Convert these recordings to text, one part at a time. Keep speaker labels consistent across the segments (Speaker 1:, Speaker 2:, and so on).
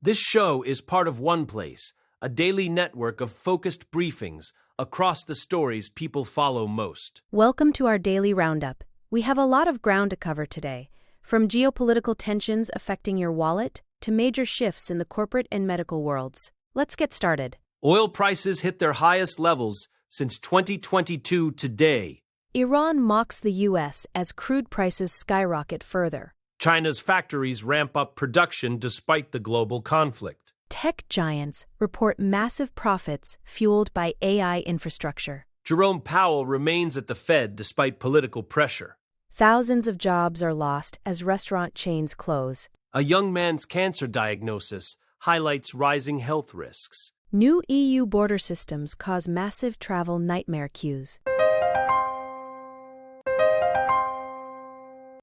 Speaker 1: This show is part of OnePlace, a daily network of focused briefings across the stories people follow most.
Speaker 2: Welcome to our daily roundup. We have a lot of ground to cover today, from geopolitical tensions affecting your wallet to major shifts in the corporate and medical worlds. Let's get started.
Speaker 1: Oil prices hit their highest levels since 2022 today.
Speaker 2: Iran mocks the U.S. as crude prices skyrocket further.
Speaker 1: China's factories ramp up production despite the global conflict.
Speaker 2: Tech giants report massive profits fueled by AI infrastructure.
Speaker 1: Jerome Powell remains at the Fed despite political pressure.
Speaker 2: Thousands of jobs are lost as restaurant chains close.
Speaker 1: A young man's cancer diagnosis highlights rising health risks.
Speaker 2: New EU border systems cause massive travel nightmare queues.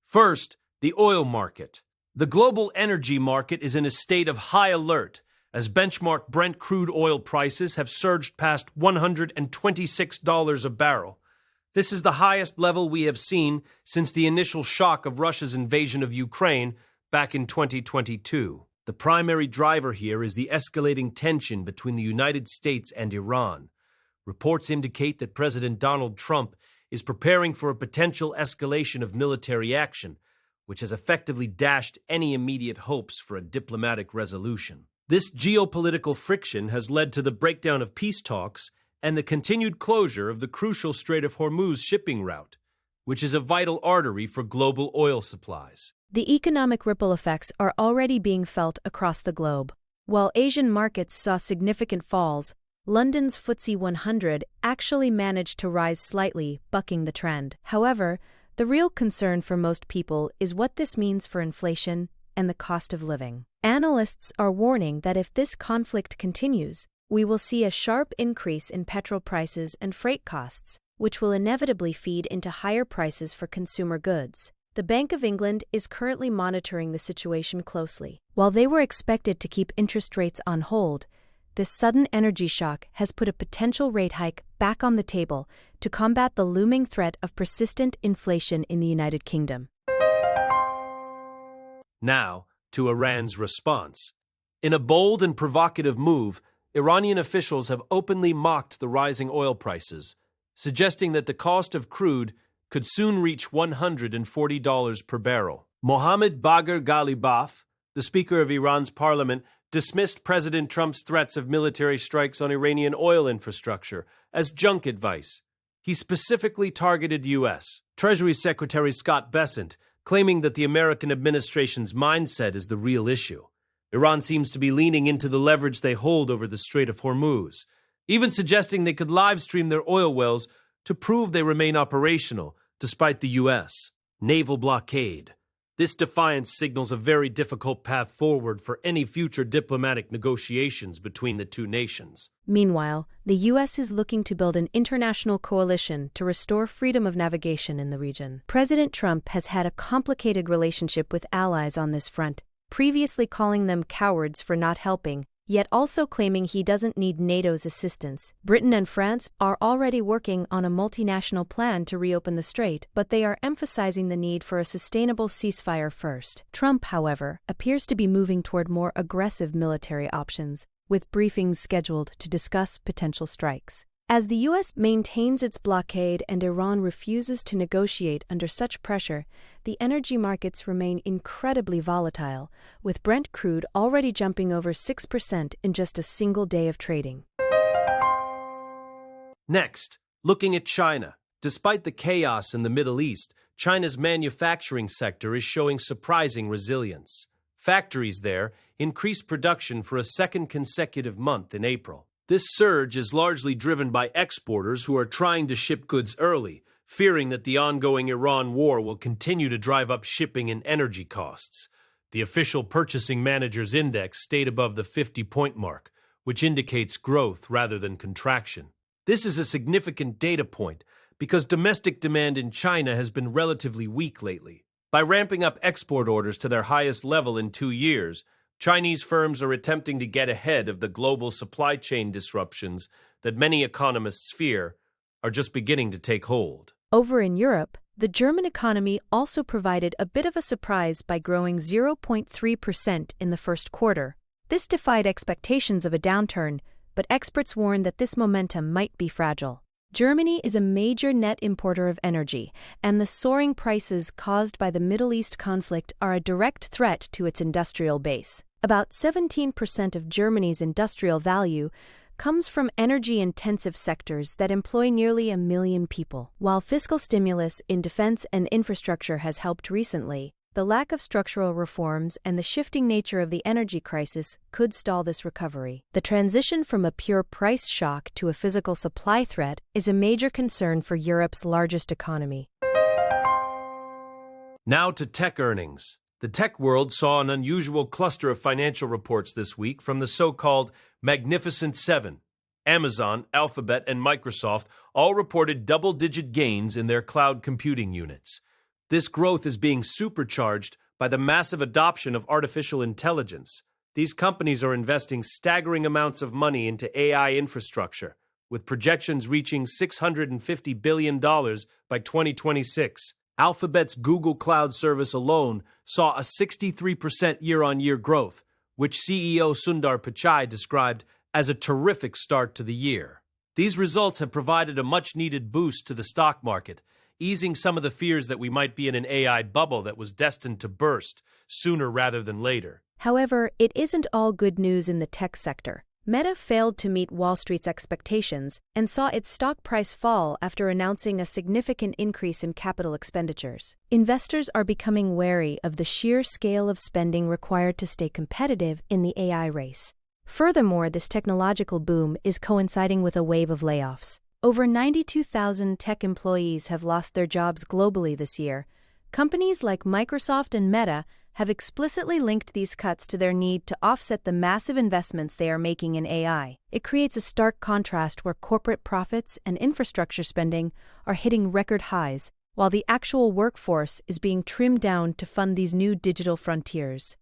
Speaker 1: First, the oil market. The global energy market is in a state of high alert as benchmark Brent crude oil prices have surged past $126 a barrel. This is the highest level we have seen since the initial shock of Russia's invasion of Ukraine back in 2022. The primary driver here is the escalating tension between the United States and Iran. Reports indicate that President Donald Trump is preparing for a potential escalation of military action, which has effectively dashed any immediate hopes for a diplomatic resolution. This geopolitical friction has led to the breakdown of peace talks and the continued closure of the crucial Strait of Hormuz shipping route, which is a vital artery for global oil supplies.
Speaker 2: The economic ripple effects are already being felt across the globe. While Asian markets saw significant falls, London's FTSE 100 actually managed to rise slightly, bucking the trend. However, the real concern for most people is what this means for inflation and the cost of living. Analysts are warning that if this conflict continues, we will see a sharp increase in petrol prices and freight costs, which will inevitably feed into higher prices for consumer goods. The Bank of England is currently monitoring the situation closely. While they were expected to keep interest rates on hold, this sudden energy shock has put a potential rate hike back on the table to combat the looming threat of persistent inflation in the United Kingdom.
Speaker 1: Now, to Iran's response. In a bold and provocative move, Iranian officials have openly mocked the rising oil prices, suggesting that the cost of crude could soon reach $140 per barrel. Mohammad Bagher Ghalibaf, the Speaker of Iran's parliament, dismissed President Trump's threats of military strikes on Iranian oil infrastructure as junk advice. He specifically targeted U.S. Treasury Secretary Scott Bessent, claiming that the American administration's mindset is the real issue. Iran seems to be leaning into the leverage they hold over the Strait of Hormuz, even suggesting they could live-stream their oil wells to prove they remain operational, despite the U.S. naval blockade. This defiance signals a very difficult path forward for any future diplomatic negotiations between the two nations.
Speaker 2: Meanwhile, the U.S. is looking to build an international coalition to restore freedom of navigation in the region. President Trump has had a complicated relationship with allies on this front, previously calling them cowards for not helping, yet also claiming he doesn't need NATO's assistance. Britain and France are already working on a multinational plan to reopen the strait, but they are emphasizing the need for a sustainable ceasefire first. Trump, however, appears to be moving toward more aggressive military options, with briefings scheduled to discuss potential strikes. As the U.S. maintains its blockade and Iran refuses to negotiate under such pressure, the energy markets remain incredibly volatile, with Brent crude already jumping over 6% in just a single day of trading.
Speaker 1: Next, looking at China. Despite the chaos in the Middle East, China's manufacturing sector is showing surprising resilience. Factories there increased production for a second consecutive month in April. This surge is largely driven by exporters who are trying to ship goods early, fearing that the ongoing Iran war will continue to drive up shipping and energy costs. The official Purchasing Managers Index stayed above the 50-point mark, which indicates growth rather than contraction. This is a significant data point because domestic demand in China has been relatively weak lately. By ramping up export orders to their highest level in 2 years, Chinese firms are attempting to get ahead of the global supply chain disruptions that many economists fear are just beginning to take hold.
Speaker 2: Over in Europe, the German economy also provided a bit of a surprise by growing 0.3% in the first quarter, This defied expectations of a downturn, but experts warn that this momentum might be fragile. Germany is a major net importer of energy, and the soaring prices caused by the Middle East conflict are a direct threat to its industrial base. About 17% of Germany's industrial value comes from energy-intensive sectors that employ nearly 1 million people. While fiscal stimulus in defense and infrastructure has helped recently, the lack of structural reforms and the shifting nature of the energy crisis could stall this recovery. The transition from a pure price shock to a physical supply threat is a major concern for Europe's largest economy.
Speaker 1: Now to tech earnings. The tech world saw an unusual cluster of financial reports this week from the so-called Magnificent Seven. Amazon, Alphabet, and Microsoft all reported double-digit gains in their cloud computing units. This growth is being supercharged by the massive adoption of artificial intelligence. These companies are investing staggering amounts of money into AI infrastructure, with projections reaching $650 billion by 2026. Alphabet's Google Cloud service alone saw a 63% year-on-year growth, which CEO Sundar Pichai described as a terrific start to the year. These results have provided a much-needed boost to the stock market, easing some of the fears that we might be in an AI bubble that was destined to burst sooner rather than later.
Speaker 2: However, it isn't all good news in the tech sector. Meta failed to meet Wall Street's expectations and saw its stock price fall after announcing a significant increase in capital expenditures. Investors are becoming wary of the sheer scale of spending required to stay competitive in the AI race. Furthermore, this technological boom is coinciding with a wave of layoffs. Over 92,000 tech employees have lost their jobs globally this year. Companies like Microsoft and Meta have explicitly linked these cuts to their need to offset the massive investments they are making in AI. It creates a stark contrast where corporate profits and infrastructure spending are hitting record highs, while the actual workforce is being trimmed down to fund these new digital frontiers.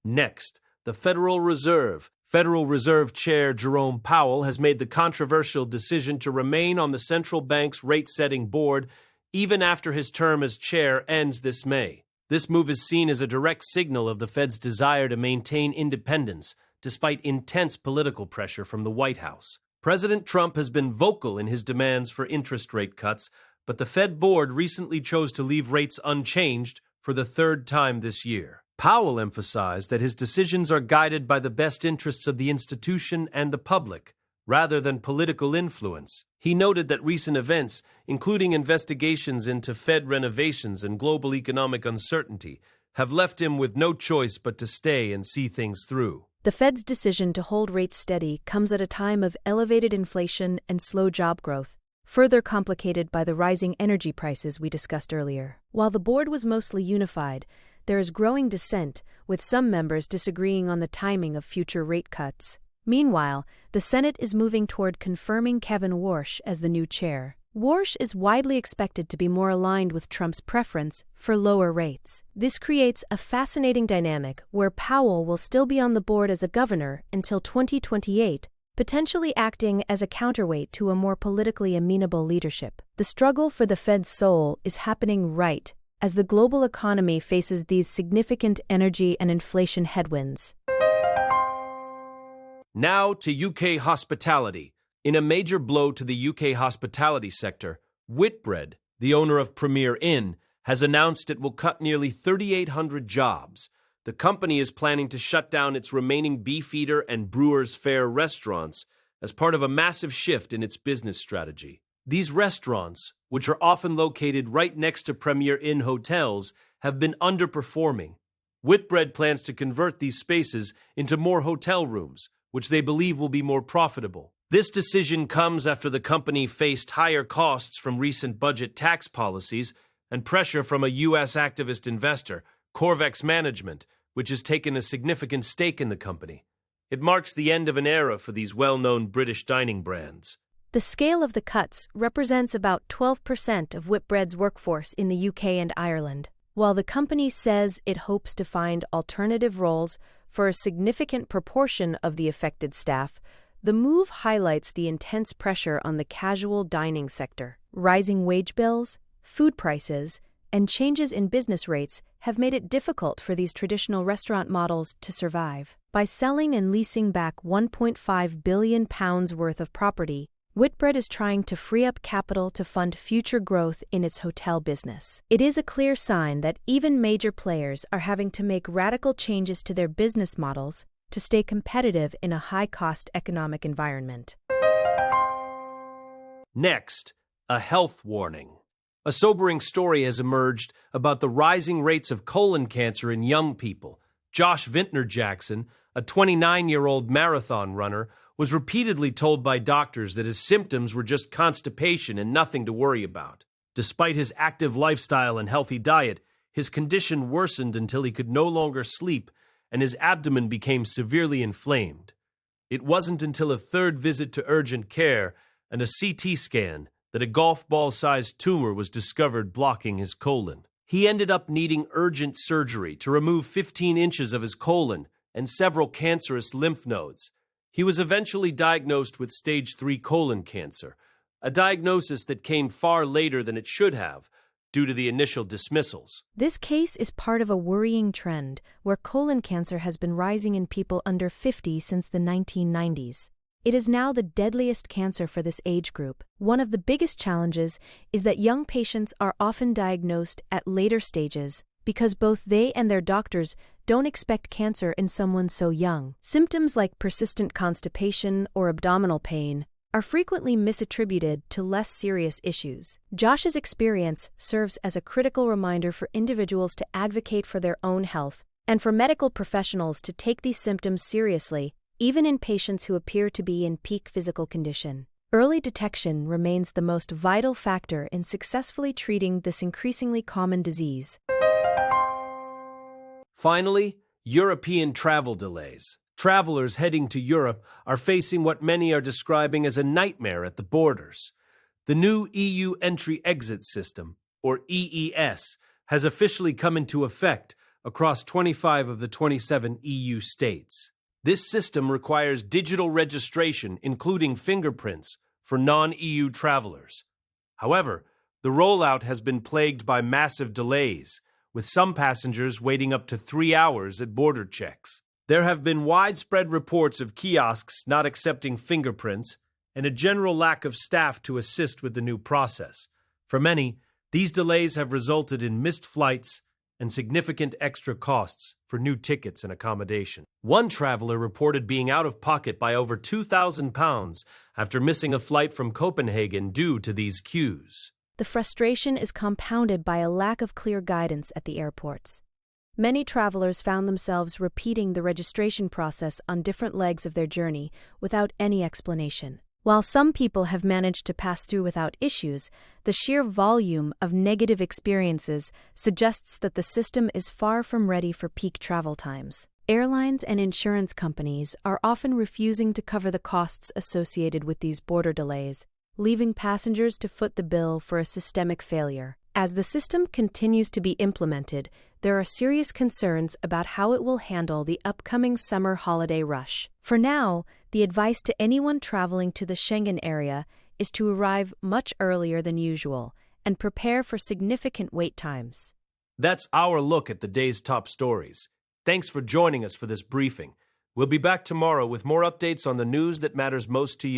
Speaker 1: Next, the Federal Reserve. Federal Reserve Chair Jerome Powell has made the controversial decision to remain on the central bank's rate-setting board even after his term as chair ends this May. This move is seen as a direct signal of the Fed's desire to maintain independence, despite intense political pressure from the White House. President Trump has been vocal in his demands for interest rate cuts, but the Fed board recently chose to leave rates unchanged for the third time this year. Powell emphasized that his decisions are guided by the best interests of the institution and the public, rather than political influence. He noted that recent events, including investigations into Fed renovations and global economic uncertainty, have left him with no choice but to stay and see things through.
Speaker 2: The Fed's decision to hold rates steady comes at a time of elevated inflation and slow job growth, further complicated by the rising energy prices we discussed earlier. While the board was mostly unified, there is growing dissent, with some members disagreeing on the timing of future rate cuts. Meanwhile, the Senate is moving toward confirming Kevin Warsh as the new chair. Warsh is widely expected to be more aligned with Trump's preference for lower rates. This creates a fascinating dynamic where Powell will still be on the board as a governor until 2028, potentially acting as a counterweight to a more politically amenable leadership. The struggle for the Fed's soul is happening right as the global economy faces these significant energy and inflation headwinds.
Speaker 1: Now to UK hospitality. In a major blow to the UK hospitality sector, Whitbread, the owner of Premier Inn, has announced it will cut nearly 3,800 jobs. The company is planning to shut down its remaining Beefeater and Brewers Fayre restaurants as part of a massive shift in its business strategy. These restaurants, which are often located right next to Premier Inn hotels, have been underperforming. Whitbread plans to convert these spaces into more hotel rooms, which they believe will be more profitable. This decision comes after the company faced higher costs from recent budget tax policies and pressure from a U.S. activist investor, Corvex Management, which has taken a significant stake in the company. It marks the end of an era for these well-known British dining brands.
Speaker 2: The scale of the cuts represents about 12% of Whitbread's workforce in the UK and Ireland. While the company says it hopes to find alternative roles for a significant proportion of the affected staff, the move highlights the intense pressure on the casual dining sector. Rising wage bills, food prices, and changes in business rates have made it difficult for these traditional restaurant models to survive. By selling and leasing back £1.5 billion worth of property, Whitbread is trying to free up capital to fund future growth in its hotel business. It is a clear sign that even major players are having to make radical changes to their business models to stay competitive in a high-cost economic environment.
Speaker 1: Next, a health warning. A sobering story has emerged about the rising rates of colon cancer in young people. Josh Vintner Jackson, a 29-year-old marathon runner, was repeatedly told by doctors that his symptoms were just constipation and nothing to worry about. Despite his active lifestyle and healthy diet, his condition worsened until he could no longer sleep and his abdomen became severely inflamed. It wasn't until a third visit to urgent care and a CT scan that a golf ball-sized tumor was discovered blocking his colon. He ended up needing urgent surgery to remove 15 inches of his colon and several cancerous lymph nodes. He was eventually diagnosed with stage 3 colon cancer, a diagnosis that came far later than it should have due to the initial dismissals.
Speaker 2: This case is part of a worrying trend where colon cancer has been rising in people under 50 since the 1990s. It is now the deadliest cancer for this age group. One of the biggest challenges is that young patients are often diagnosed at later stages because both they and their doctors don't expect cancer in someone so young. Symptoms like persistent constipation or abdominal pain are frequently misattributed to less serious issues. Josh's experience serves as a critical reminder for individuals to advocate for their own health and for medical professionals to take these symptoms seriously, even in patients who appear to be in peak physical condition. Early detection remains the most vital factor in successfully treating this increasingly common disease.
Speaker 1: Finally, European travel delays. Travelers heading to Europe are facing what many are describing as a nightmare at the borders. The new EU Entry-Exit System, or EES, has officially come into effect across 25 of the 27 EU states. This system requires digital registration, including fingerprints, for non-EU travelers. However, the rollout has been plagued by massive delays, with some passengers waiting up to 3 hours at border checks. There have been widespread reports of kiosks not accepting fingerprints and a general lack of staff to assist with the new process. For many, these delays have resulted in missed flights and significant extra costs for new tickets and accommodation. One traveler reported being out of pocket by over £2,000 after missing a flight from Copenhagen due to these queues.
Speaker 2: The frustration is compounded by a lack of clear guidance at the airports. Many travelers found themselves repeating the registration process on different legs of their journey without any explanation. While some people have managed to pass through without issues, the sheer volume of negative experiences suggests that the system is far from ready for peak travel times. Airlines and insurance companies are often refusing to cover the costs associated with these border delays, leaving passengers to foot the bill for a systemic failure. As the system continues to be implemented, there are serious concerns about how it will handle the upcoming summer holiday rush. For now, the advice to anyone traveling to the Schengen area is to arrive much earlier than usual and prepare for significant wait times.
Speaker 1: That's our look at the day's top stories. Thanks for joining us for this briefing. We'll be back tomorrow with more updates on the news that matters most to you.